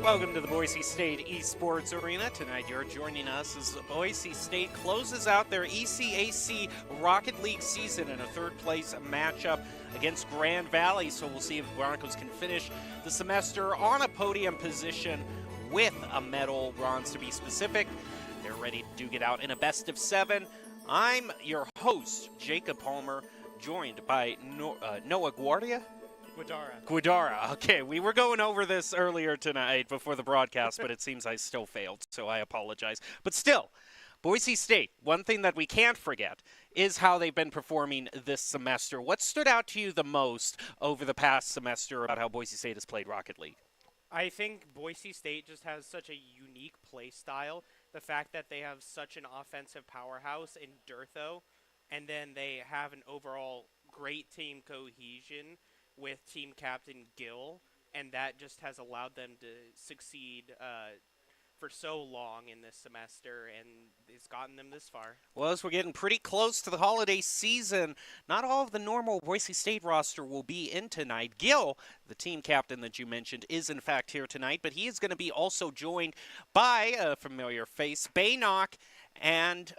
Welcome to the Boise State Esports Arena. Tonight you're joining us as Boise State closes out their ECAC Rocket League season in a third-place matchup against Grand Valley. So we'll see if the Broncos can finish the semester on a podium position with a medal, bronze to be specific. They're ready to duke it out in a best-of-7. I'm your host, Jacob Palmer, joined by Noah Guardia. Guadara. Okay, we were going over this earlier tonight before the broadcast, but it seems I still failed, so I apologize. But still, Boise State, one thing that we can't forget is how they've been performing this semester. What stood out to you the most over the past semester about how Boise State has played Rocket League? I think Boise State just has such a unique play style. The fact that they have such an offensive powerhouse in Durtho, and then they have an overall great team cohesion with team captain Gill, and that just has allowed them to succeed for so long in this semester, and it's gotten them this far. Well, as we're getting pretty close to the holiday season, not all of the normal Boise State roster will be in tonight. Gill, the team captain that you mentioned, is in fact here tonight, but he is going to be also joined by a familiar face, Baynock, and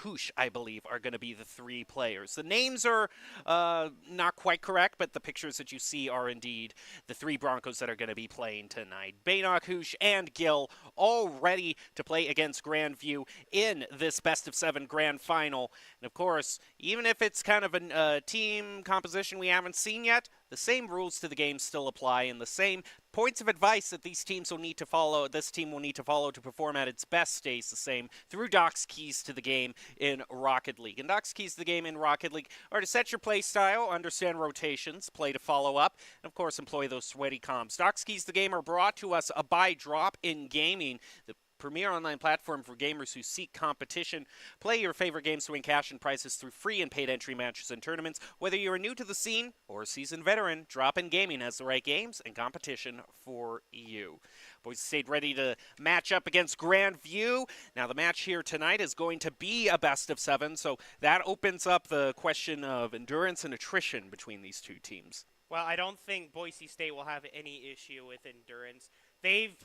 Hoosh, I believe, are going to be the three players. The names are not quite correct, but the pictures that you see are indeed the three Broncos that are going to be playing tonight. Baynock, Hoosh, and Gill all ready to play against Grandview in this best-of-7 grand final. And, of course, even if it's kind of a team composition we haven't seen yet, the same rules to the game still apply, and the same points of advice that this team will need to follow to perform at its best stays the same through Doc's keys to the game in Rocket League. And Doc's keys to the game in Rocket League are to set your play style, understand rotations, play to follow up, and of course employ those sweaty comms. Doc's keys to the game are brought to us by Drop in Gaming, the premier online platform for gamers who seek competition. Play your favorite games to win cash and prizes through free and paid entry matches and tournaments. Whether you're new to the scene or a seasoned veteran, Drop in Gaming has the right games and competition for you. Boise State ready to match up against Grandview. Now, the match here tonight is going to be a best-of-7, so that opens up the question of endurance and attrition between these two teams. Well, I don't think Boise State will have any issue with endurance. They've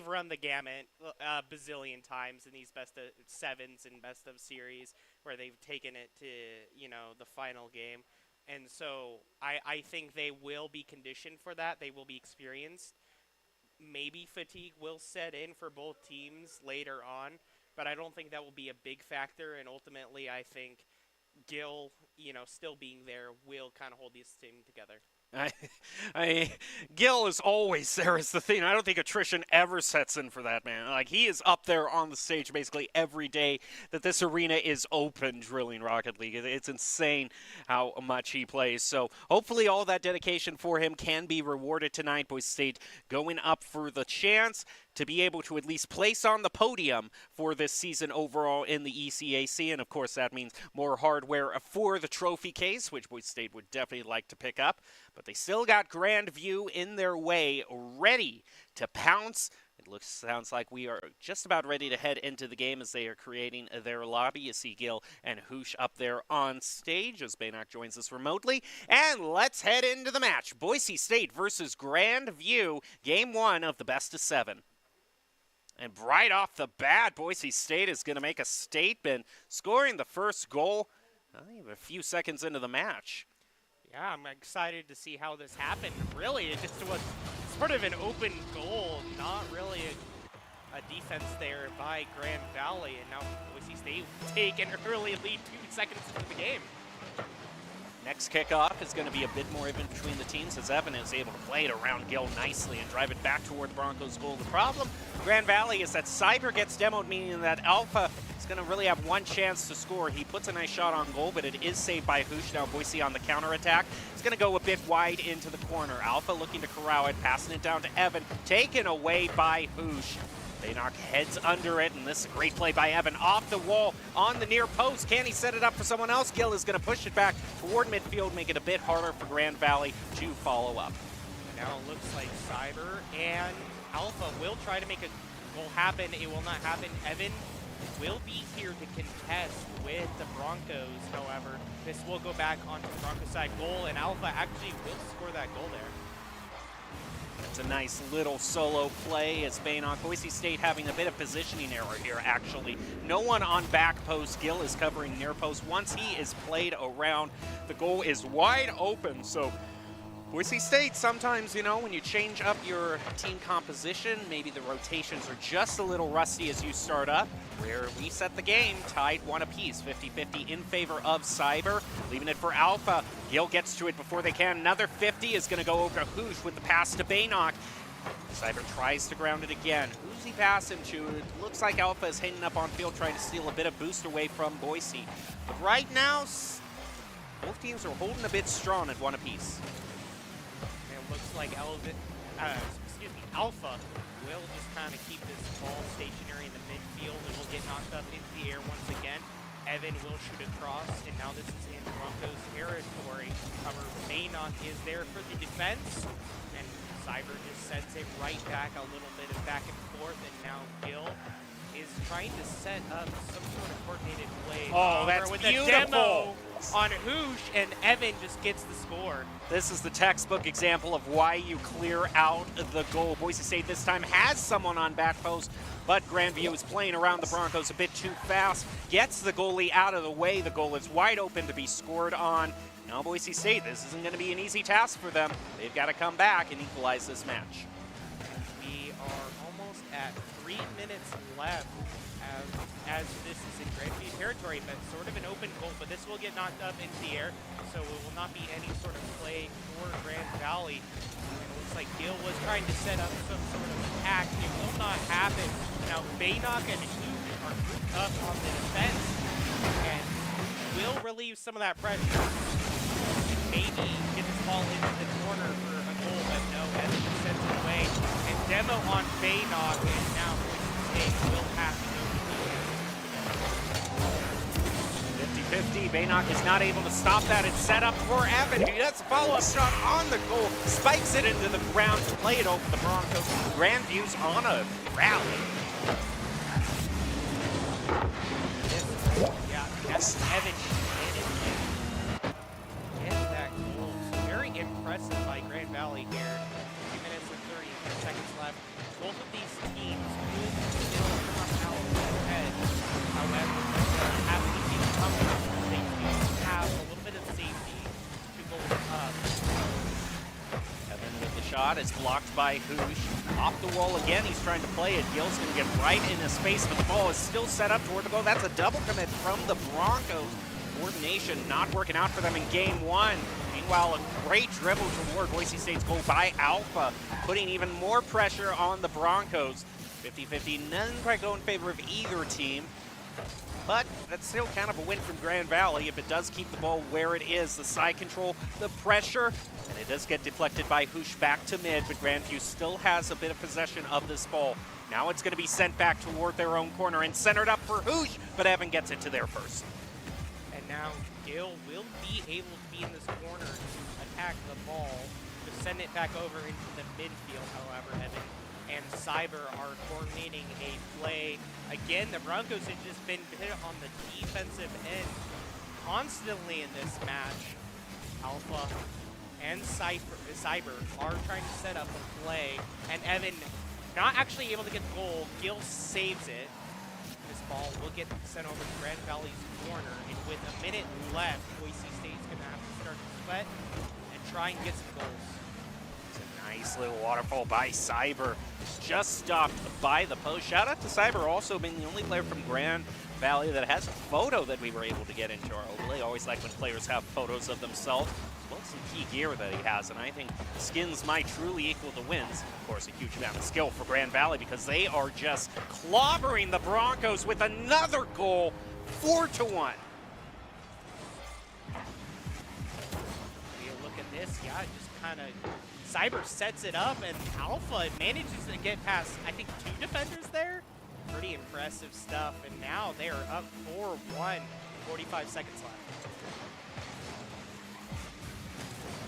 run the gamut a bazillion times in these best-of-7s and best-of-series where they've taken it to, the final game. And so I think they will be conditioned for that. They will be experienced. Maybe fatigue will set in for both teams later on, but I don't think that will be a big factor. And ultimately, I think Gill, still being there will kind of hold this team together. Gill is always there is the thing. I don't think attrition ever sets in for that man. Like, he is up there on the stage basically every day that this arena is open drilling Rocket League. It's insane how much he plays. So hopefully all that dedication for him can be rewarded tonight. Boise State going up for the chance to be able to at least place on the podium for this season overall in the ECAC. And, of course, that means more hardware for the trophy case, which Boise State would definitely like to pick up. But they still got Grandview in their way, ready to pounce. Sounds like we are just about ready to head into the game as they are creating their lobby. You see Gill and Hoosh up there on stage as Baynock joins us remotely. And let's head into the match. Boise State versus Grandview, game 1 of the best-of-7. And right off the bat, Boise State is going to make a statement, scoring the first goal a few seconds into the match. Yeah, I'm excited to see how this happened. Really, it just was sort of an open goal, not really a defense there by Grand Valley, and now Boise State take an early lead 2 seconds into the game. Next kickoff is going to be a bit more even between the teams as Evan is able to play it around Gill nicely and drive it back toward the Broncos' goal. The problem, Grand Valley, is that Cyber gets demoed, meaning that Alpha is going to really have one chance to score. He puts a nice shot on goal, but it is saved by Hoosh. Now Boise on the counterattack. It's going to go a bit wide into the corner. Alpha looking to corral it, passing it down to Evan, taken away by Hoosh. Baynock heads under it, and this is a great play by Evan off the wall on the near post. Can he set it up for someone else? Gill is going to push it back toward midfield, make it a bit harder for Grand Valley to follow up. Now it looks like Cyber and Alpha will try to make a goal happen. It will not happen. Evan will be here to contest with the Broncos, however. This will go back onto the Broncos side goal, and Alpha actually will score that goal there. It's a nice little solo play as Baynock. Boise State having a bit of positioning error here, actually. No one on back post. Gill is covering near post. Once he is played around, the goal is wide open. So Boise State, sometimes, you know, when you change up your team composition, maybe the rotations are just a little rusty as you start up. Where we set the game, tied one apiece, 50-50 in favor of Cyber. Leaving it for Alpha. Gill gets to it before they can. Another 50 is going to go over to Hoosh with the pass to Baynock. Cyber tries to ground it again. Who's he passing to? It looks like Alpha is hanging up on field, trying to steal a bit of boost away from Boise. But right now, both teams are holding a bit strong at one apiece. Looks like Alpha will just kind of keep this ball stationary in the midfield and will get knocked up into the air once again. Evan will shoot across, and now this is in Broncos territory. However, Baynock is there for the defense, and Cyber just sends it right back, a little bit of back and forth, and now Gill is trying to set up some sort of coordinated play. Oh, that's with beautiful. A demo on Hoosh, and Evan just gets the score. This is the textbook example of why you clear out the goal. Boise State this time has someone on back post, but Grandview is playing around the Broncos a bit too fast. Gets the goalie out of the way. The goal is wide open to be scored on. Now Boise State, this isn't going to be an easy task for them. They've got to come back and equalize this match. We are almost at 3 minutes left as this is in Grandview territory, but sort of an open goal, but this will get knocked up into the air, so it will not be any sort of play for Grand Valley. And it looks like Gill was trying to set up some sort of attack. It will not happen. Now Baynock and Hoosh are grouped up on the defense and will relieve some of that pressure. Maybe get this ball into the corner for a goal, but no, Evan sends it away. And demo on Baynock, and now Boise State will have to go to the 50-50. Baynock is not able to stop that. It's set up for Evan. That's a follow-up shot on the goal. Spikes it into the ground to play it over the Broncos. Grandview's on a rally. Yeah, that's Evan. Impressive by Grand Valley here. 2 minutes and 30 seconds left. Both of these teams could still come out ahead. However, have to be comfortable. They do have a little bit of safety to go up. Evan with the shot is blocked by Hoosh. Off the wall again, he's trying to play it. Gill's going to get right in his space, but the ball is still set up toward the goal. That's a double commit from the Broncos. Coordination not working out for them in game one. Meanwhile, a great dribble toward Boise State's goal by Alpha, putting even more pressure on the Broncos. 50-50, none quite go in favor of either team, but that's still kind of a win from Grand Valley if it does keep the ball where it is. The side control, the pressure, and it does get deflected by Hoosh back to mid, but Grandview still has a bit of possession of this ball. Now it's going to be sent back toward their own corner and centered up for Hoosh, but Evan gets it to there first. And now Gill will be able to be in this corner to attack the ball, to send it back over into the midfield, however, Evan and Cyber are coordinating a play. Again, the Broncos have just been hit on the defensive end constantly in this match. Alpha and Cyber are trying to set up a play, and Evan not actually able to get the goal. Gill saves it. This ball will get sent over to Grand Valley's corner, and with a minute left, Boise State's going to have to start to sweat and try and get some goals. It's a nice little waterfall by Cyber, just stopped by the post. Shout out to Cyber, also being the only player from Grand Valley that has a photo that we were able to get into our overlay. Always like when players have photos of themselves, as well as some key gear that he has, and I think skins might truly equal the wins. Of course, a huge amount of skill for Grand Valley because they are just clobbering the Broncos with another goal, 4-1. Look at this, yeah, just kind of Cyber sets it up, and Alpha manages to get past, I think, 2 defenders there. Pretty impressive stuff, and now they are up 4-1, 45 seconds left.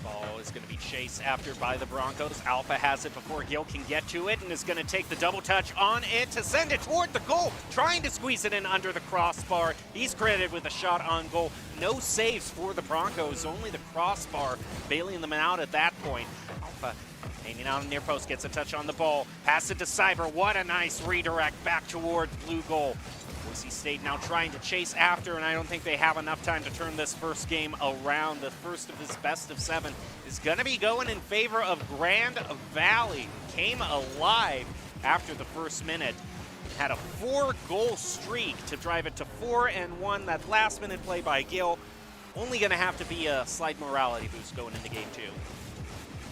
Ball is going to be chased after by the Broncos. Alpha has it before Gil can get to it and is going to take the double touch on it to send it toward the goal, trying to squeeze it in under the crossbar. He's credited with a shot on goal. No saves for the Broncos, only the crossbar bailing them out at that point. Alpha hanging out on near post, gets a touch on the ball, pass it to Cyber. What a nice redirect back toward blue goal. Boise State now trying to chase after, and I don't think they have enough time to turn this first game around. The first of this best of 7 is going to be going in favor of Grand Valley. Came alive after the first minute. Had a 4-goal streak to drive it to 4-1. That last-minute play by Gil only going to have to be a slight morality boost going into game 2.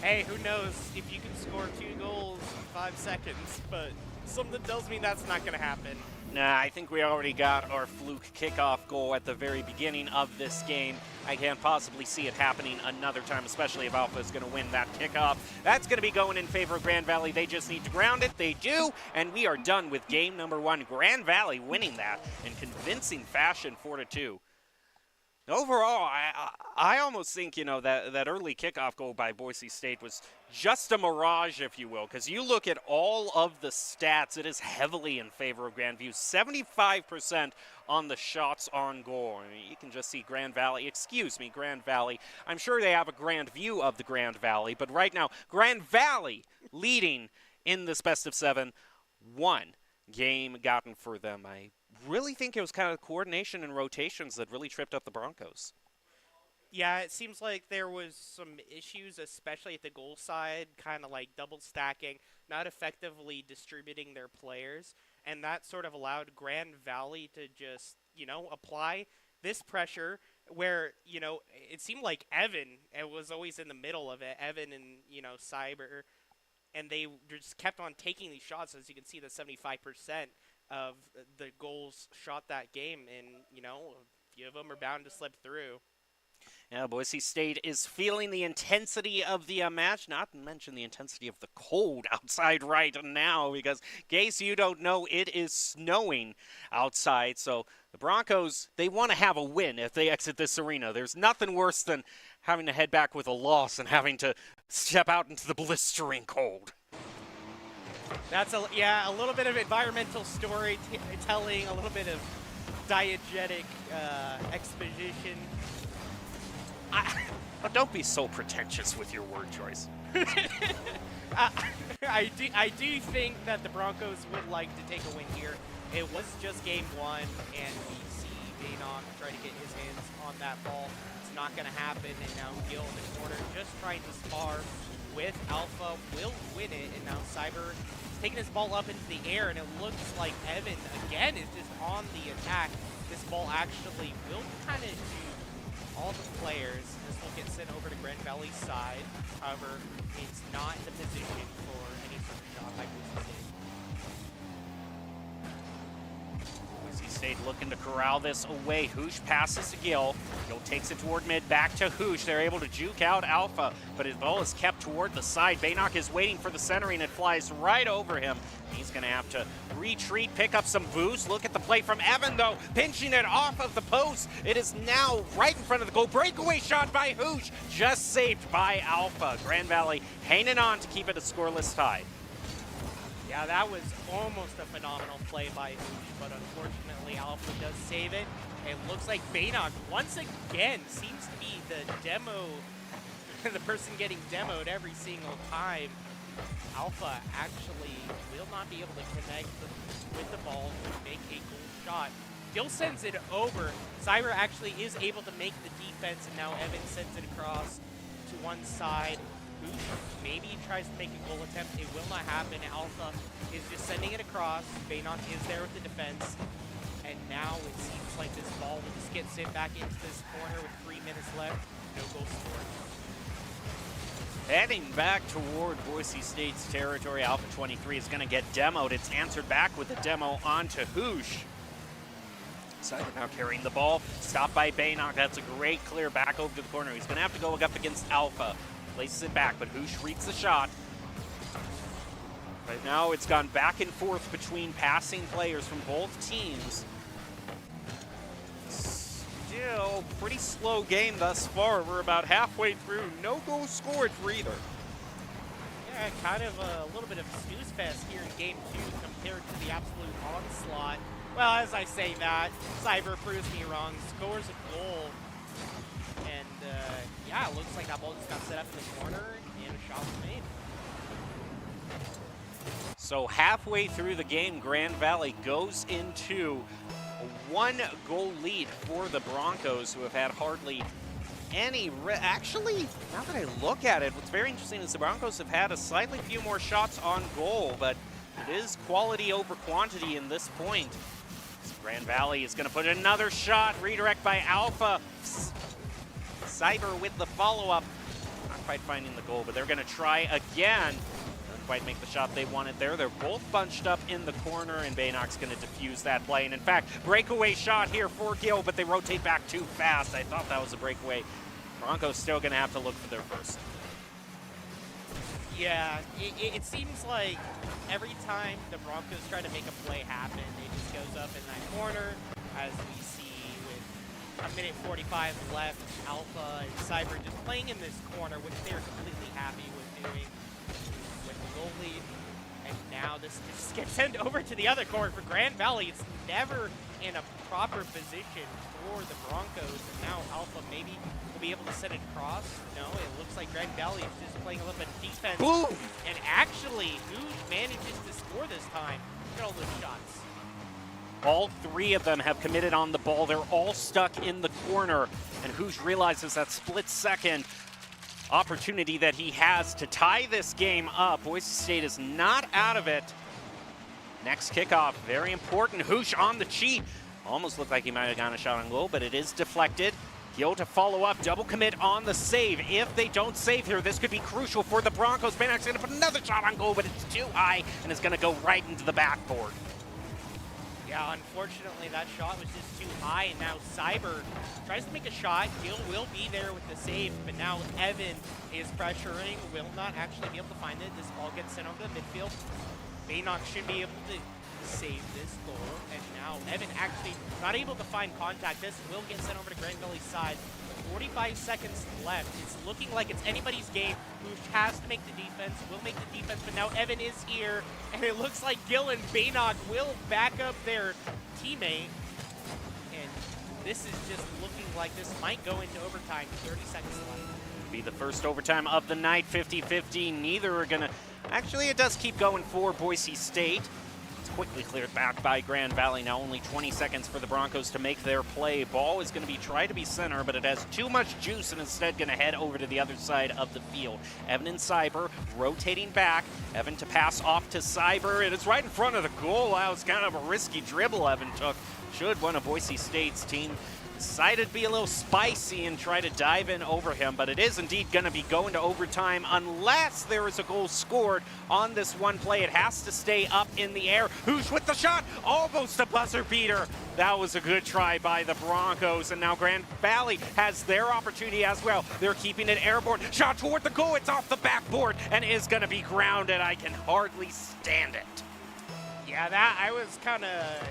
Hey, who knows if you can score 2 goals in 5 seconds, but something tells me that's not going to happen. Nah, I think we already got our fluke kickoff goal at the very beginning of this game. I can't possibly see it happening another time, especially if Alpha is going to win that kickoff. That's going to be going in favor of Grand Valley. They just need to ground it. They do, and we are done with game number 1. Grand Valley winning that in convincing fashion, 4-2. Overall, I almost think, you know, that early kickoff goal by Boise State was just a mirage, if you will, because you look at all of the stats, it is heavily in favor of Grandview. 75% on the shots on goal. I mean, you can just see Grand Valley. I'm sure they have a grand view of the Grand Valley, but right now, Grand Valley leading in this best of 7. 1 game gotten for them. I really think it was kind of coordination and rotations that really tripped up the Broncos. Yeah, it seems like there was some issues, especially at the goal side, kind of like double stacking, not effectively distributing their players, and that sort of allowed Grand Valley to just, you know, apply this pressure where, you know, it seemed like Evan was always in the middle of it, Evan and, you know, Cyber, and they just kept on taking these shots. As you can see, the 75% of the goals shot that game, and, you know, a few of them are bound to slip through. Yeah, Boise State is feeling the intensity of the match, not to mention the intensity of the cold outside right now, because, in case you don't know, it is snowing outside. So the Broncos, they want to have a win if they exit this arena. There's nothing worse than having to head back with a loss and having to step out into the blistering cold. That's a little bit of environmental storytelling, a little bit of diegetic exposition. But don't be so pretentious with your word choice. I do think that the Broncos would like to take a win here. It was just game 1, and we see Baynock try to get his hands on that ball. It's not going to happen, and now Gil in the corner just trying to spar with Alpha, will win it, and now Cyber is taking his ball up into the air, and it looks like Evan, again, is just on the attack. This ball actually will kind of do all the players. This will get sent over to Grand Valley's side. However, it's not in the position for any sort of shot by Boise State. Boise State looking to corral this away. Hoosh passes to Gil. Gil takes it toward mid, back to Hoosh. They're able to juke out Alpha, but his ball is kept toward the side. Baynock is waiting for the centering. It flies right over him. He's going to have to retreat, pick up some boost. Look at the play from Evan, though, pinching it off of the post. It is now right in front of the goal. Breakaway shot by Hoosh, just saved by Alpha. Grand Valley hanging on to keep it a scoreless tie. Yeah, that was almost a phenomenal play by Hoosh, but unfortunately Alpha does save it. It looks like Baynock, once again, seems to be the person getting demoed every single time. Alpha actually will not be able to connect with the ball to make a goal shot. Gil sends it over. Cyber actually is able to make the defense, and now Evan sends it across to one side. Hoosh maybe tries to make a goal attempt. It will not happen. Alpha is just sending it across. Baynock is there with the defense. And now it seems like this ball will just get sent back into this corner with 3 minutes left. No goal scored. Heading back toward Boise State's territory, Alpha 23 is going to get demoed. It's answered back with a demo onto Hoosh. Cyber now carrying the ball, stopped by Baynock. That's a great clear back over to the corner. He's going to have to go up against Alpha. places it back, but Hoosh reads the shot. Right now, it's gone back and forth between passing players from both teams. Still, pretty slow game thus far. We're about halfway through. No goals scored for either. Yeah, kind of a little bit of a snooze fest here in Game 2 compared to the absolute onslaught. Well, as I say that, Cyber proves me wrong, scores a goal. And, yeah, it looks like that ball just got set up in the corner and a shot was made. So halfway through the game, Grand Valley goes into a 1-goal lead for the Broncos, who have had hardly any... Actually, now that I look at it, what's very interesting is the Broncos have had a slightly few more shots on goal, but it is quality over quantity in this point. Grand Valley is going to put another shot, redirect by Alpha. Cyber with the follow-up. Not quite finding the goal, but they're going to try again. Didn't quite make the shot they wanted there. They're both bunched up in the corner, and Baynock's going to defuse that play. And in fact, breakaway shot here for Gil, but they rotate back too fast. I thought that was a breakaway. Broncos still going to have to look for their first. Yeah, it seems like every time the Broncos try to make a play happen, it just goes up in that corner, as we see with a minute 45 left. Alpha and Cyber just playing in this corner, which they're completely happy with doing with the goal lead. And now this just gets sent over to the other corner for Grand Valley. It's never in a proper position for the Broncos. And now Alpha maybe will be able to send it across. No, it looks like Grand Valley is just playing a little bit of defense. Boom! And actually, who manages to score this time? Look at all those shots. All three of them have committed on the ball. They're all stuck in the corner. And Hoosh realizes that split second opportunity that he has to tie this game up. Boise State is not out of it. Next kickoff, very important. Hoosh on the cheat. Almost looked like he might have gotten a shot on goal, but it is deflected. Gil to follow up, double commit on the save. If they don't save here, this could be crucial for the Broncos. Baynock's gonna put another shot on goal, but it's too high and it's gonna go right into the backboard. Yeah, unfortunately, that shot was just too high, and now Cyber tries to make a shot. Gil will be there with the save, but now Evan is pressuring, will not actually be able to find it. This ball gets sent over to the midfield. Baynock should be able to save this goal, and now Evan actually not able to find contact. This will get sent over to Grand Valley's side. 45 seconds left. It's looking like it's anybody's game. Who has to make the defense, will make the defense, but now Evan is here, and it looks like Gil and Baynock will back up their teammate. And this is just looking like this might go into overtime. 30 seconds left. Be the first overtime of the night, 50-50. Neither are gonna... Actually, it does keep going for Boise State. It's quickly cleared back by Grand Valley. Now only 20 seconds for the Broncos to make their play. Ball is going to be try to be center, but it has too much juice and instead going to head over to the other side of the field. Evan and Cyber rotating back. Evan to pass off to Cyber, and it's right in front of the goal. That was kind of a risky dribble Evan took. Should one of Boise State's team decided to be a little spicy and try to dive in over him, but it is indeed going to be going to overtime unless there is a goal scored on this one play. It has to stay up in the air. Who's with the shot? Almost a buzzer beater. That was a good try by the Broncos, and now Grand Valley has their opportunity as well. They're keeping it airborne. Shot toward the goal. It's off the backboard and is going to be grounded. I can hardly stand it. Yeah, that I was kind of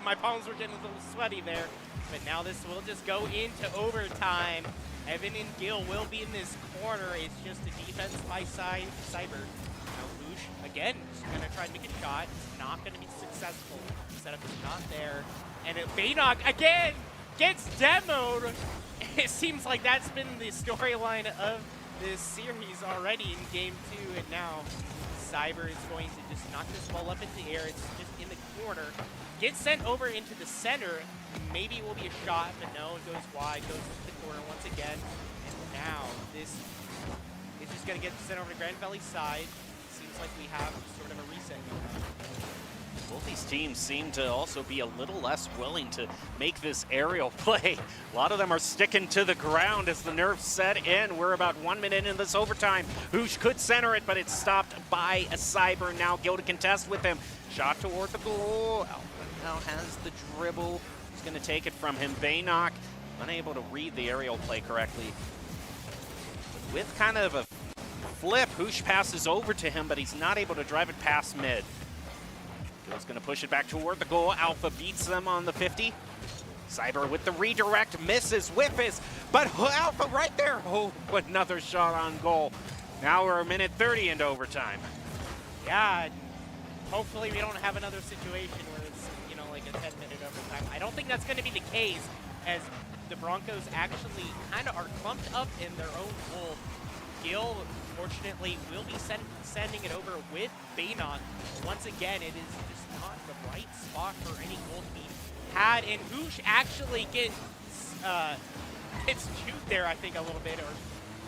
my palms were getting a little sweaty there. But now this will just go into overtime. Evan and Gil will be in this corner. It's just a defense by Cyber. Now Hoosh, again, is going to try to make a shot. It's not going to be successful. Setup is not there. And Baynock, again, gets demoed. It seems like that's been the storyline of this series already in Game 2. And now Cyber is going to just knock this ball up into the air. It's just in the corner. Gets sent over into the center. Maybe it will be a shot, but no, it goes wide, goes into the corner once again. And now this is just going to get sent over to Grand Valley's side. Seems like we have sort of a reset going on. Both these teams seem to also be a little less willing to make this aerial play. A lot of them are sticking to the ground as the nerves set in. We're about 1 minute in this overtime. Hoosh could center it, but it's stopped by a Cyber. Now Gil to contest with him. Shot toward the goal. Alvin now has the dribble. He's going to take it from him. Baynock unable to read the aerial play correctly. with kind of a flip. Hoosh passes over to him, but he's not able to drive it past mid. Gil's going to push it back toward the goal. Alpha beats them on the 50. Cyber with the redirect, misses, whiffs, but Alpha right there. Oh, another shot on goal. Now we're a minute 30 into overtime. Yeah, hopefully we don't have another situation where it's, you know, like a 10-minute overtime. I don't think that's going to be the case, as the Broncos actually kind of are clumped up in their own goal. Gil, fortunately, will be sending it over with Banon. Once again, it is just not the right spot for any goal to be had, and Hoosh actually gets juked there, I think, a little bit, or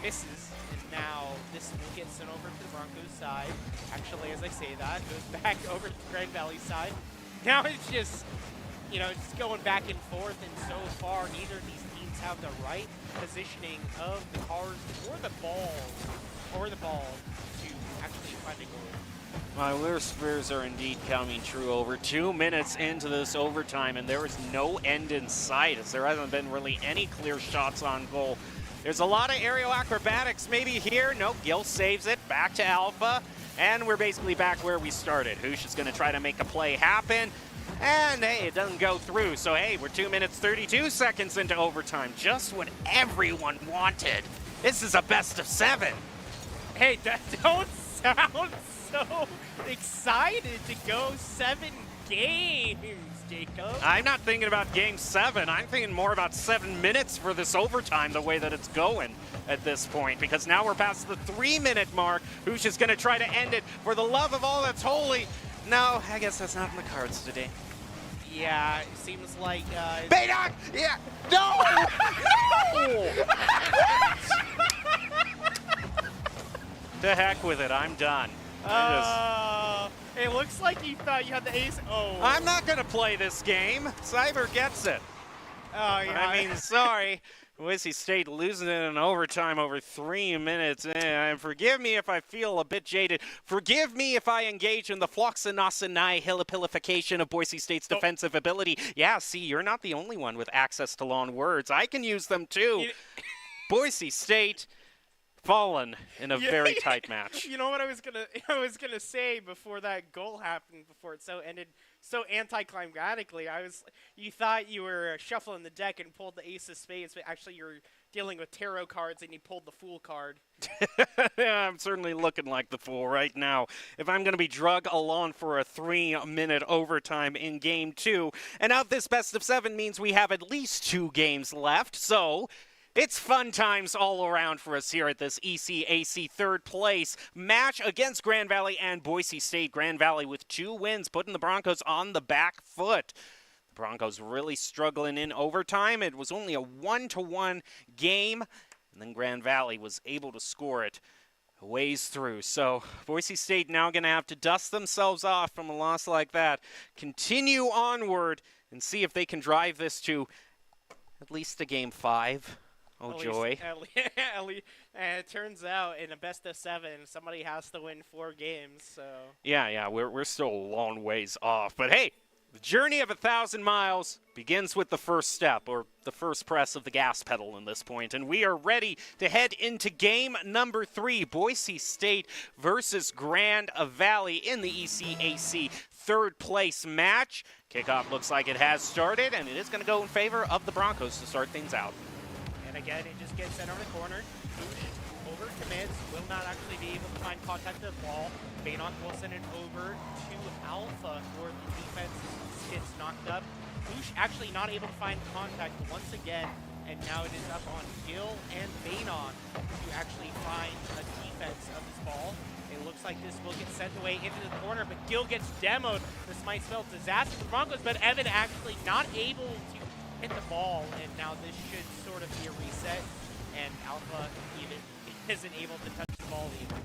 misses. And now this will get sent over to the Broncos side. Actually, as I say that, goes back over to the Grand Valley side. Now it's just, you know, it's going back and forth, and so far neither of these teams have the right positioning of the cars or the ball to actually find a goal. My worst fears are indeed coming true. Over 2 minutes into this overtime, and there is no end in sight, as there hasn't been really any clear shots on goal. There's a lot of aerial acrobatics maybe here. Nope, Gil saves it, back to Alpha, and we're basically back where we started. Hoosh is going to try to make a play happen, and hey, it doesn't go through. So hey, we're 2 minutes 32 seconds into overtime, just what everyone wanted. This is a best of 7. Hey, don't sound so excited to go 7 games, Jacob. I'm not thinking about game 7. I'm thinking more about 7 minutes for this overtime, the way that it's going at this point, because now we're past the 3-minute mark. Hoosh is going to try to end it. For the love of all that's holy. No, I guess that's not in the cards today. Yeah, it seems like... Baydock! Yeah! No! No! To heck with it. I'm done. It looks like you thought you had the ace. Oh. I'm not going to play this game. Cyber gets it. Oh, yeah. I mean, sorry. Boise State losing it in overtime over 3 minutes. And forgive me if I feel a bit jaded. Forgive me if I engage in the floxinosinai hilipilification of Boise State's defensive ability. Yeah, see, you're not the only one with access to long words. I can use them too. Boise State fallen in a very tight match. You know what I was gonna say before that goal happened, before it ended so anticlimactically. You thought you were shuffling the deck and pulled the ace of spades, but actually you're dealing with tarot cards and you pulled the fool card. Yeah, I'm certainly looking like the fool right now. If I'm going to be drug along for a 3-minute overtime in game 2, and out this best of 7 means we have at least 2 games left, so it's fun times all around for us here at this ECAC third place match against Grand Valley and Boise State. Grand Valley with 2 wins, putting the Broncos on the back foot. The Broncos really struggling in overtime. It was only a 1-1 game, and then Grand Valley was able to score it a ways through. So Boise State now going to have to dust themselves off from a loss like that, continue onward, and see if they can drive this to at least a game 5. Oh, joy. It turns out in a best of 7, somebody has to win 4 games. So Yeah, we're still a long ways off. But hey, the journey of 1,000 miles begins with the first step, or the first press of the gas pedal in this point. And we are ready to head into game number 3, Boise State versus Grand Valley in the ECAC third place match. Kickoff looks like it has started, and it is going to go in favor of the Broncos to start things out. And again, it just gets sent over the corner. Over commits, will not actually be able to find contact with the ball. Banon will send it over to Alpha, where the defense gets knocked up. Hoosh actually not able to find contact once again, and now it is up on Gil and Banon to actually find a defense of this ball. It looks like this will get sent away into the corner, but Gil gets demoed. This might spell disaster for the Broncos, but Evan actually not able to hit the ball, and now this should sort of be a reset, and Alpha even isn't able to touch the ball even.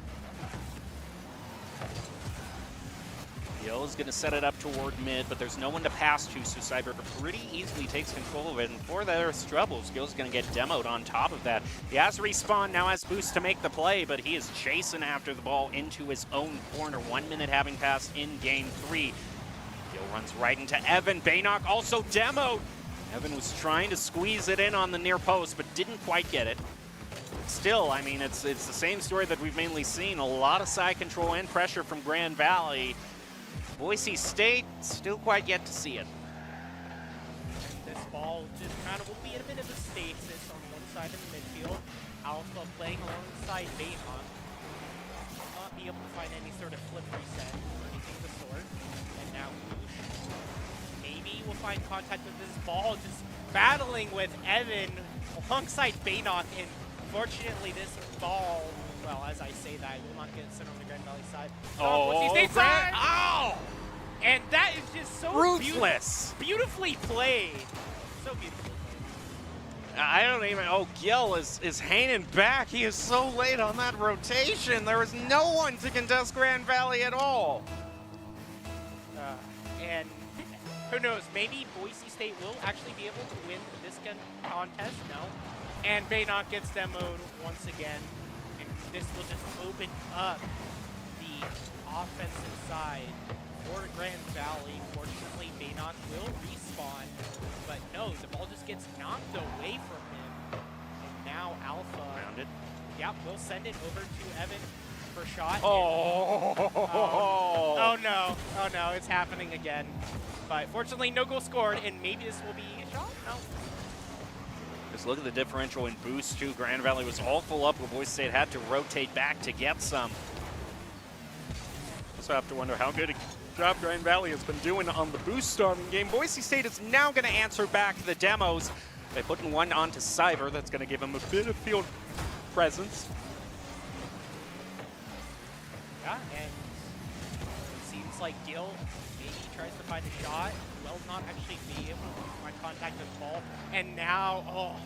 Gil is going to set it up toward mid, but there's no one to pass to, so Cyber pretty easily takes control of it, and for their troubles, Gil's going to get demoed on top of that. He has respawn, now has boost to make the play, but he is chasing after the ball into his own corner, 1 minute having passed in game 3. Gil runs right into Evan. Baynock also demoed. Evan was trying to squeeze it in on the near post, but didn't quite get it. Still, I mean, it's the same story that we've mainly seen. A lot of side control and pressure from Grand Valley. Boise State, still quite yet to see it. And this ball just kind of will be a bit of a stasis on one side of the midfield. Alpha playing alongside Bayhawk. Will not be able to find any sort of flip reset or anything of the sort. And now Whoosh maybe will find contact with this ball, just battling with Evan alongside Bayhawk. And fortunately, this ball, well, as I say that, will not get sent over the Grand Valley side. Boise State side! Ow! And that is just so Ruthless. beautifully played. So beautifully played. I don't even. Oh, Gil is hanging back. He is so late on that rotation. There was no one to contest Grand Valley at all. And who knows? Maybe Boise State will actually be able to win this contest. No. And Bayhawk gets demoed once again. And this will just open up the offensive side for Grand Valley. Fortunately, Bayhawk will respawn. But no, the ball just gets knocked away from him. And now Alpha. Found it. Yep, we'll send it over to Evan for shot. Oh No. Oh no, it's happening again. But fortunately, no goal scored, and maybe this will be a shot? No. Just look at the differential in boost, too. Grand Valley was all full up, but Boise State had to rotate back to get some. Also have to wonder how good a job Grand Valley has been doing on the boost starting game. Boise State is now going to answer back the demos by putting one onto Cyber. That's going to give him a bit of field presence. Yeah, and it seems like Gil maybe tries to find a shot. Will not actually be able to find contact with the ball. And now,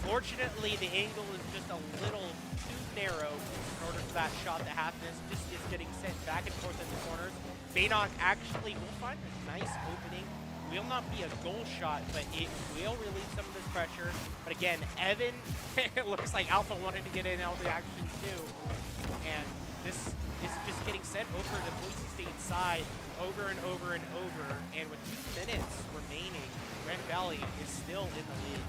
fortunately, the angle is just a little too narrow in order for that shot to happen. This just is getting sent back and forth in the corners. Bayhawk actually will find a nice opening. Will not be a goal shot, but it will relieve some of this pressure. But again, Evan, it looks like Alpha wanted to get in all the action too. And this is just getting sent over to Boise State side over and over and over. And with 2 minutes remaining, Grand Valley is still in the lead.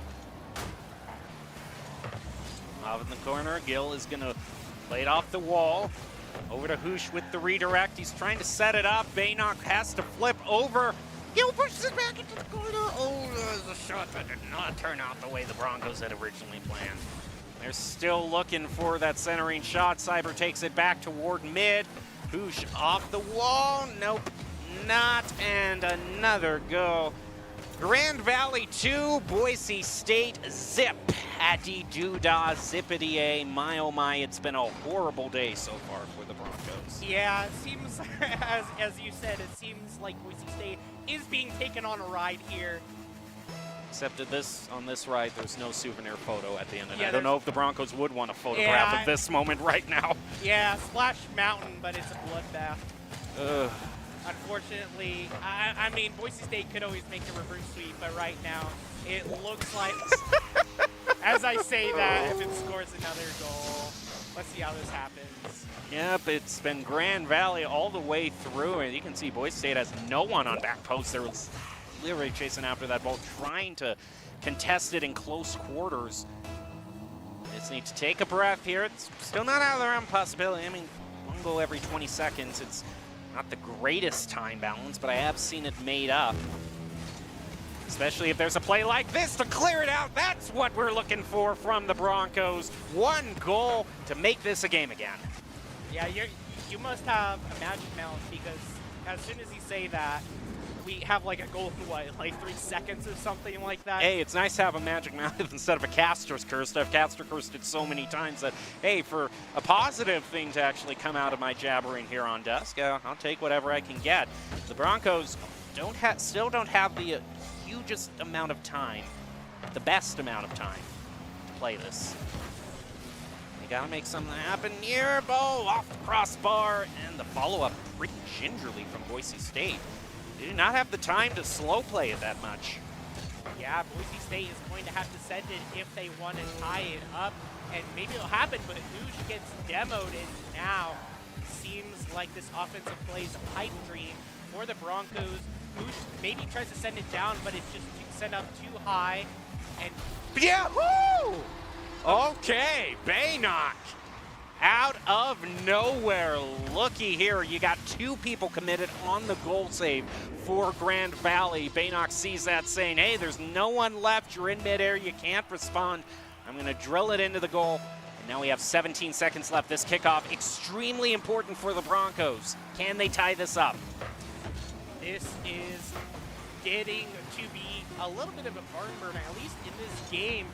Out in the corner, Gil is going to play it off the wall. Over to Hoosh with the redirect. He's trying to set it up. Bayhawk has to flip over. Gil pushes it back into the corner. Oh, there's a shot that did not turn out the way the Broncos had originally planned. They're still looking for that centering shot. Cyber takes it back toward mid. Hoosh off the wall. Nope, not. And another go. Grand Valley 2, Boise State zip. Addy doodah, zippity-a, my oh my, it's been a horrible day so far for the Broncos. Yeah, it seems, as you said, it seems like Boise State is being taken on a ride here. Except on this ride, there's no souvenir photo at the end. And Yeah, I don't know if the Broncos would want a photograph Yeah, of this moment right now. Yeah, Splash Mountain, but it's a bloodbath. Ugh. Unfortunately, I mean, Boise State could always make a reverse sweep, but right now, it looks like, as I say that, if it scores another goal, let's see how this happens. Yep, it's been Grand Valley all the way through, and you can see Boise State has no one on back post. They're literally chasing after that ball, trying to contest it in close quarters. Just need to take a breath here. It's still not out of the realm possibility. I mean, one goal every 20 seconds. It's not the greatest time balance, but I have seen it made up. Especially if there's a play like this to clear it out. That's what we're looking for from the Broncos. One goal to make this a game again. Yeah, you must have a magic mouse, because as soon as you say that, we have like a goal in what, like 3 seconds or something like that? Hey, it's nice to have a magic mouth instead of a caster's curse. I've caster cursed it so many times that, hey, for a positive thing to actually come out of my jabbering here on Dusk, I'll take whatever I can get. The Broncos still don't have the hugest amount of time, the best amount of time to play this. They gotta make something happen here. Ball off the crossbar, and the follow-up pretty gingerly from Boise State. They do not have the time to slow play it that much. Yeah, Boise State is going to have to send it if they want to tie it up, and maybe it'll happen, but Hoosh gets demoed, and now seems like this offensive play is a pipe dream for the Broncos. Hoosh maybe tries to send it down, but it's just sent up too high, and Yeah, woo! Okay, Baynock. Out of nowhere. Looky here, you got 2 people committed on the goal save for Grand Valley. Baynock sees that saying, hey, there's no one left. You're in midair. You can't respond. I'm going to drill it into the goal. And now we have 17 seconds left. This kickoff, extremely important for the Broncos. Can they tie this up? This is getting to be a little bit of a barn burner, at least in this game.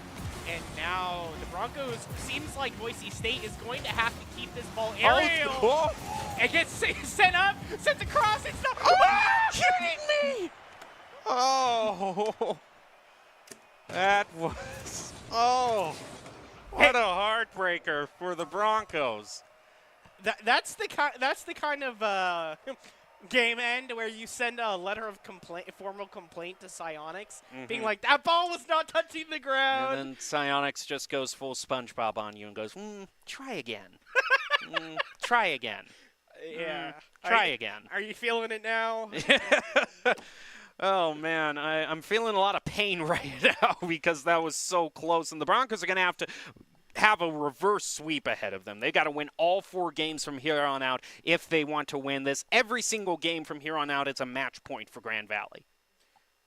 And now the Broncos, seems like Boise State is going to have to keep this ball aerial. Oh. It gets sent up, sent across. It's not. Oh, are you kidding me? Oh, that was. Oh, what a heartbreaker for the Broncos. That's the kind of game end where you send a letter of formal complaint to Psionics, being like, that ball was not touching the ground. And then Psionics just goes full SpongeBob on you and goes, try again. Try again. Yeah. Try again. Are you feeling it now? Oh, man, I'm feeling a lot of pain right now because that was so close. And the Broncos are going to have a reverse sweep ahead of them. They've got to win all 4 games from here on out if they want to win this. Every single game from here on out, it's a match point for Grand Valley.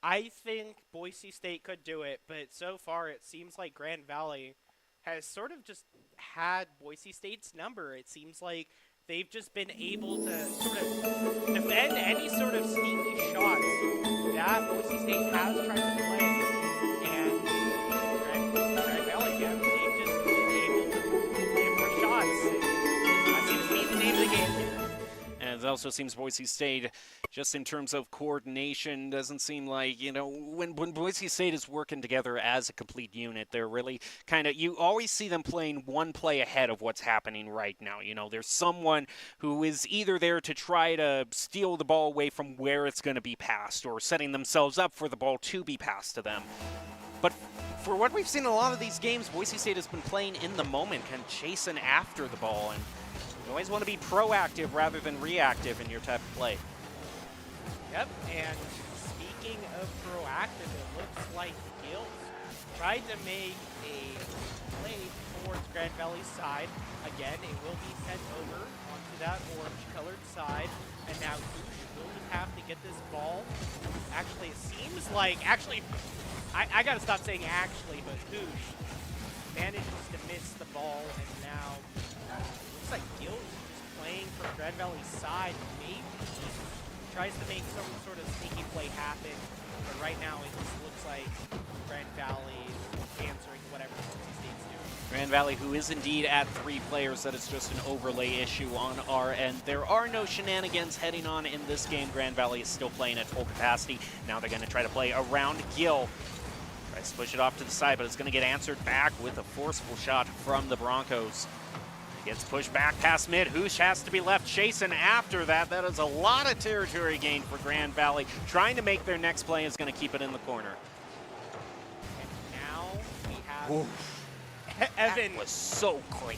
I think Boise State could do it, but so far it seems like Grand Valley has sort of just had Boise State's number. It seems like they've just been able to sort of defend any sort of sneaky shots that Boise State has tried to play. And Grand Valley, yeah, they've just been able to get more shots. That seems to be the name of the game here. And it also seems Boise State, just in terms of coordination, doesn't seem like, when Boise State is working together as a complete unit, they're really kind of, you always see them playing one play ahead of what's happening right now. There's someone who is either there to try to steal the ball away from where it's going to be passed or setting themselves up for the ball to be passed to them. But for what we've seen in a lot of these games, Boise State has been playing in the moment, kind of chasing after the ball, and you always want to be proactive rather than reactive in your type of play. Yep, and speaking of proactive, it looks like Gills tried to make a play towards Grand Valley's side. Again, it will be sent over onto that orange-colored side, and now Goosh will have to get this ball. Actually, it seems like, I gotta stop saying actually, but Goosh manages to miss the ball, and now looks like Gills is playing from Grand Valley's side. Maybe tries to make some sort of sneaky play happen, but right now it just looks like Grand Valley answering whatever Boise State's doing. Grand Valley, who is indeed at 3 players, that is just an overlay issue on our end. There are no shenanigans heading on in this game. Grand Valley is still playing at full capacity. Now they're going to try to play around Gill. Tries to push it off to the side, but it's going to get answered back with a forceful shot from the Broncos. Gets pushed back past mid. Hoosh has to be left chasing after that. That is a lot of territory gain for Grand Valley. Trying to make their next play is going to keep it in the corner. And now we have Evan. That was so clean.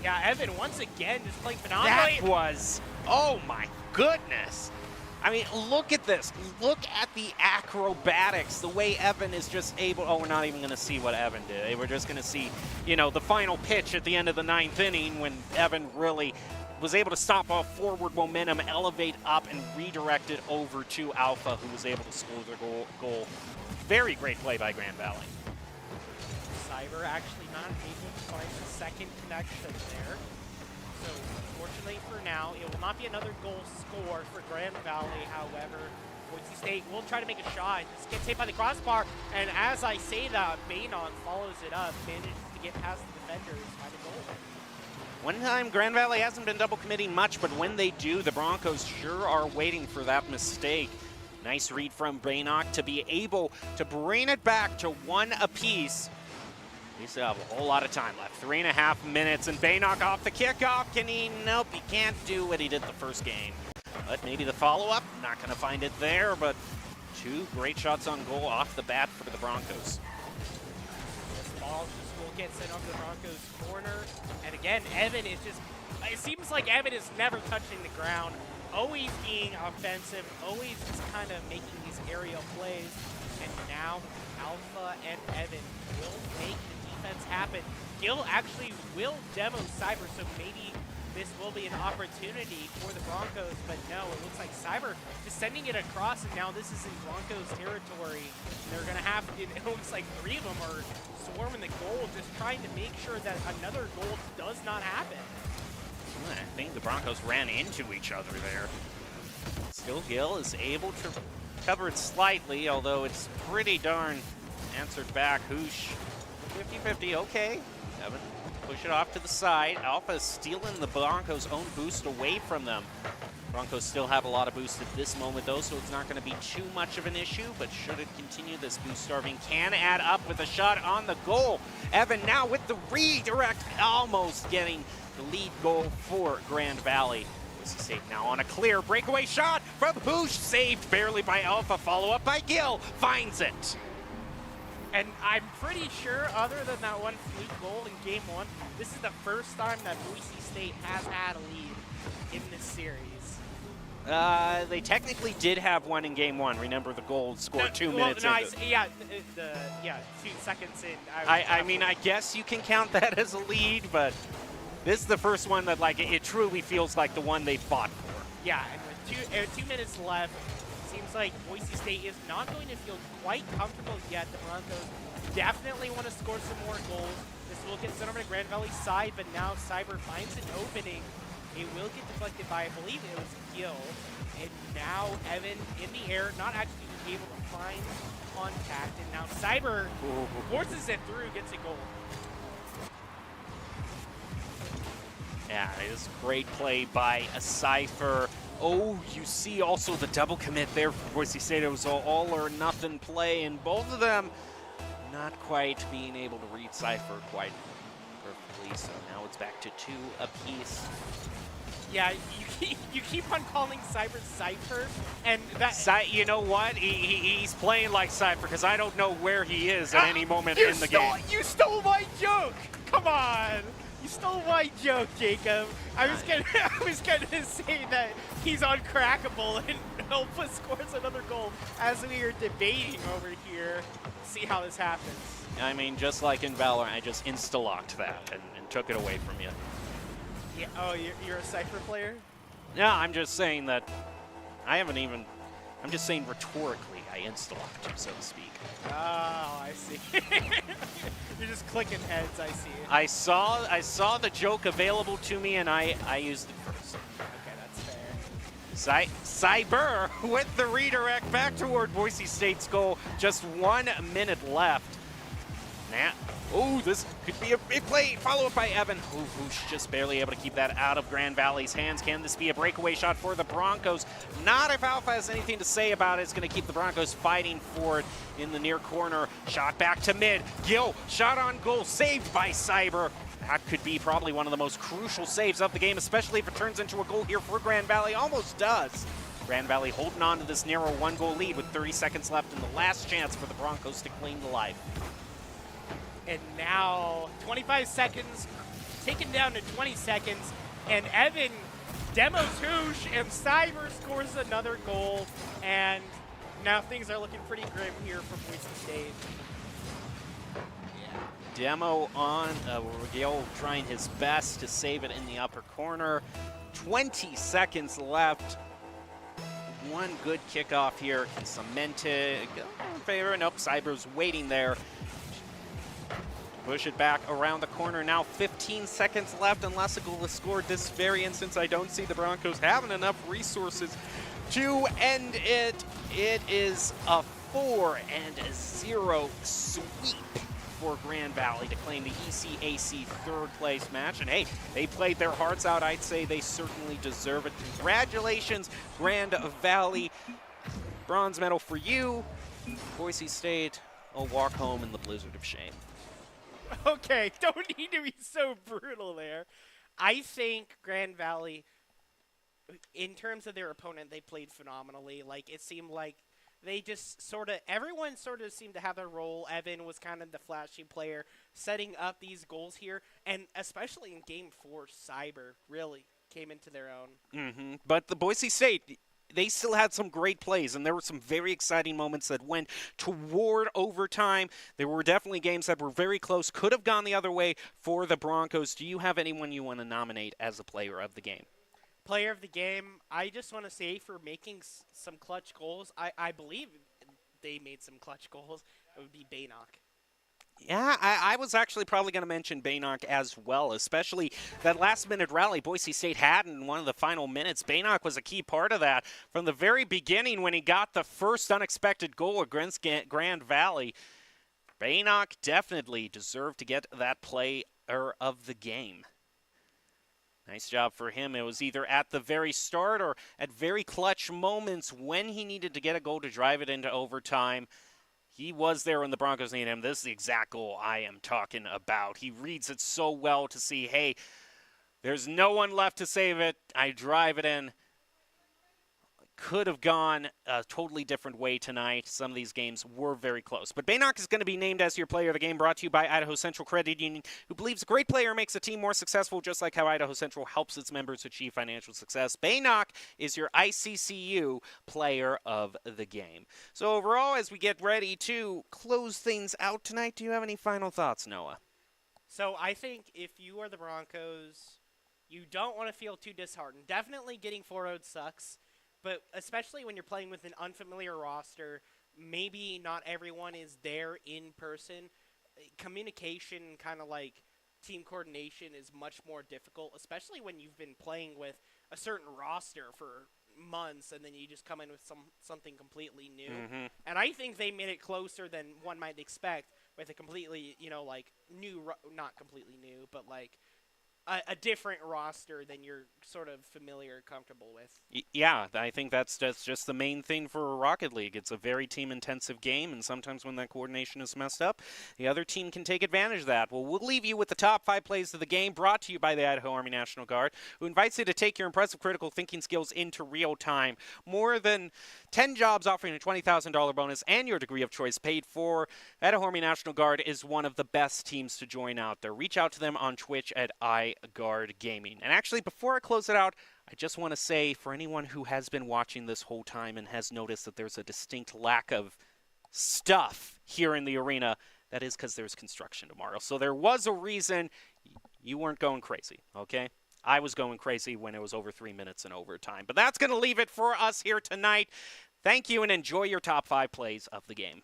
Yeah, Evan once again just playing phenomenally. That was, oh my goodness. I mean, look at this. Look at the acrobatics, the way Evan is just able. Oh, we're not even going to see what Evan did. We're just going to see, the final pitch at the end of the 9th inning when Evan really was able to stop off forward momentum, elevate up, and redirect it over to Alpha, who was able to score their goal. Very great play by Grand Valley. Cyber actually not able to find the second connection there. So, fortunately for now, it will not be another goal score for Grand Valley. However, Boise State will try to make a shot. This gets hit by the crossbar, and as I say that, Baynon follows it up, manages to get past the defenders, find a goal. One time, Grand Valley hasn't been double committing much, but when they do, the Broncos sure are waiting for that mistake. Nice read from Baynock to be able to bring it back to 1 apiece. We still have a whole lot of time left. 3.5 minutes, and Baynock off the kickoff. Can he? Nope, he can't do what he did the first game. But maybe the follow-up, not going to find it there, but 2 great shots on goal off the bat for the Broncos. This ball just will get sent over the Broncos' corner. And again, Evan is just, it seems like Evan is never touching the ground, always being offensive, always just kind of making these aerial plays. And now Alpha and Evan will make the defense happen. Gil actually will demo Cyber, so maybe this will be an opportunity for the Broncos, but no, it looks like Cyber just sending it across, and now this is in Broncos territory. They're going to have to, it looks like 3 of them are swarming the goal, just trying to make sure that another goal does not happen. I think the Broncos ran into each other there. Still, Gil is able to cover it slightly, although it's pretty darn answered back. Hoosh, 50-50, okay. Evan, push it off to the side. Alpha is stealing the Broncos' own boost away from them. Broncos still have a lot of boost at this moment, though, so it's not going to be too much of an issue, but should it continue, this boost starving can add up with a shot on the goal. Evan now with the redirect, almost getting the lead goal for Grand Valley. Boise State now on a clear breakaway shot from Hoosh, saved barely by Alpha, follow up by Gil, finds it. And I'm pretty sure, other than that one fluke goal in Game 1, this is the first time that Boise State has had a lead in this series. They technically did have one in Game 1. Remember, the goal scored 2 minutes in. Yeah, 2 seconds in. I mean, I guess you can count that as a lead, but this is the first one that, like, it truly feels like the one they fought for. Yeah, and with 2 minutes left, seems like Boise State is not going to feel quite comfortable yet. The Broncos definitely want to score some more goals. This will get sent over to Grand Valley's side, but now Cyber finds an opening. It will get deflected by, I believe it was Gil. And now Evan in the air, not actually able to find contact. And now Cyber forces it through, gets a goal. Yeah, it is great play by a Cypher. Oh, you see also the double commit there for Boise State. It was all or nothing play, and both of them not quite being able to read Cypher quite perfectly. So now it's back to 2 apiece. Yeah, you keep on calling Cypher, and that... You know what? He's playing like Cypher, because I don't know where he is at any moment in the game. You stole my joke! Come on! You stole my joke, Jacob. I was gonna say that he's uncrackable and Alpha scores another goal as we are debating over here. See how this happens. I mean, just like in Valorant, I just insta-locked that and took it away from you. Yeah. Oh, you're a Cypher player? Yeah, I'm just saying that I haven't even... I'm just saying rhetorically, I insta-locked you, so to speak. Oh, I see. You're just clicking heads, I see. I saw the joke available to me, and I used it first. Okay, that's fair. Cyber with the redirect back toward Boise State's goal. Just 1 minute left. Oh, this could be a big play. Follow up by Evan. Who's just barely able to keep that out of Grand Valley's hands. Can this be a breakaway shot for the Broncos? Not if Alpha has anything to say about it. It's going to keep the Broncos fighting for it in the near corner. Shot back to mid. Gil, shot on goal, saved by Cyber. That could be probably one of the most crucial saves of the game, especially if it turns into a goal here for Grand Valley. Almost does. Grand Valley holding on to this narrow 1-goal lead with 30 seconds left and the last chance for the Broncos to cling to life. And now 25 seconds, taken down to 20 seconds, and Evan demos Hoosh, and Cyber scores another goal, and now things are looking pretty grim here for Boise State. Demo on, Gil trying his best to save it in the upper corner. 20 seconds left. One good kickoff here can cement it. In favor. Nope, Cyber's waiting there. Push it back around the corner. Now 15 seconds left unless a goal is scored. This very instance, I don't see the Broncos having enough resources to end it. It is a 4-0 sweep for Grand Valley to claim the ECAC third place match. And hey, they played their hearts out. I'd say they certainly deserve it. Congratulations, Grand Valley. Bronze medal for you. Boise State will walk home in the blizzard of shame. Okay, don't need to be so brutal there. I think Grand Valley, in terms of their opponent, they played phenomenally. Like, it seemed like they just everyone sort of seemed to have their role. Evan was kind of the flashy player, setting up these goals here. And especially in Game 4, Cyber really came into their own. But the Boise State, they still had some great plays, and there were some very exciting moments that went toward overtime. There were definitely games that were very close, could have gone the other way for the Broncos. Do you have anyone you want to nominate as a player of the game? Player of the game, I just want to say for making some clutch goals, I believe they made some clutch goals. It would be Baynock. Yeah, I was actually probably going to mention Baynock as well, especially that last-minute rally Boise State had in one of the final minutes. Baynock was a key part of that from the very beginning when he got the first unexpected goal against Grand Valley. Baynock definitely deserved to get that player of the game. Nice job for him. It was either at the very start or at very clutch moments when he needed to get a goal to drive it into overtime. He was there when the Broncos needed him. This is the exact goal I am talking about. He reads it so well to see, hey, there's no one left to save it. I drive it in. Could have gone a totally different way tonight. Some of these games were very close. But Baynock is going to be named as your player of the game, brought to you by Idaho Central Credit Union, who believes a great player makes a team more successful, just like how Idaho Central helps its members achieve financial success. Baynock is your ICCU player of the game. So overall, as we get ready to close things out tonight, do you have any final thoughts, Noah? So I think if you are the Broncos, you don't want to feel too disheartened. Definitely getting 4-0 sucks. But especially when you're playing with an unfamiliar roster, maybe not everyone is there in person. Communication, kind of like team coordination, is much more difficult, especially when you've been playing with a certain roster for months and then you just come in with something completely new. Mm-hmm. And I think they made it closer than one might expect with a completely, like new, not completely new, but like a different roster than you're sort of familiar or comfortable with. Yeah, I think that's just the main thing for Rocket League. It's a very team-intensive game, and sometimes when that coordination is messed up, the other team can take advantage of that. Well, we'll leave you with the top 5 plays of the game, brought to you by the Idaho Army National Guard, who invites you to take your impressive critical thinking skills into real time. More than 10 jobs offering a $20,000 bonus and your degree of choice paid for. Idaho Army National Guard is one of the best teams to join out there. Reach out to them on Twitch at iGuard Gaming. And actually, before I close it out, I just want to say, for anyone who has been watching this whole time and has noticed that there's a distinct lack of stuff here in the arena, that is because there's construction tomorrow. So there was a reason you weren't going crazy, okay? I was going crazy when it was over 3 minutes in overtime. But that's going to leave it for us here tonight. Thank you and enjoy your top 5 plays of the game.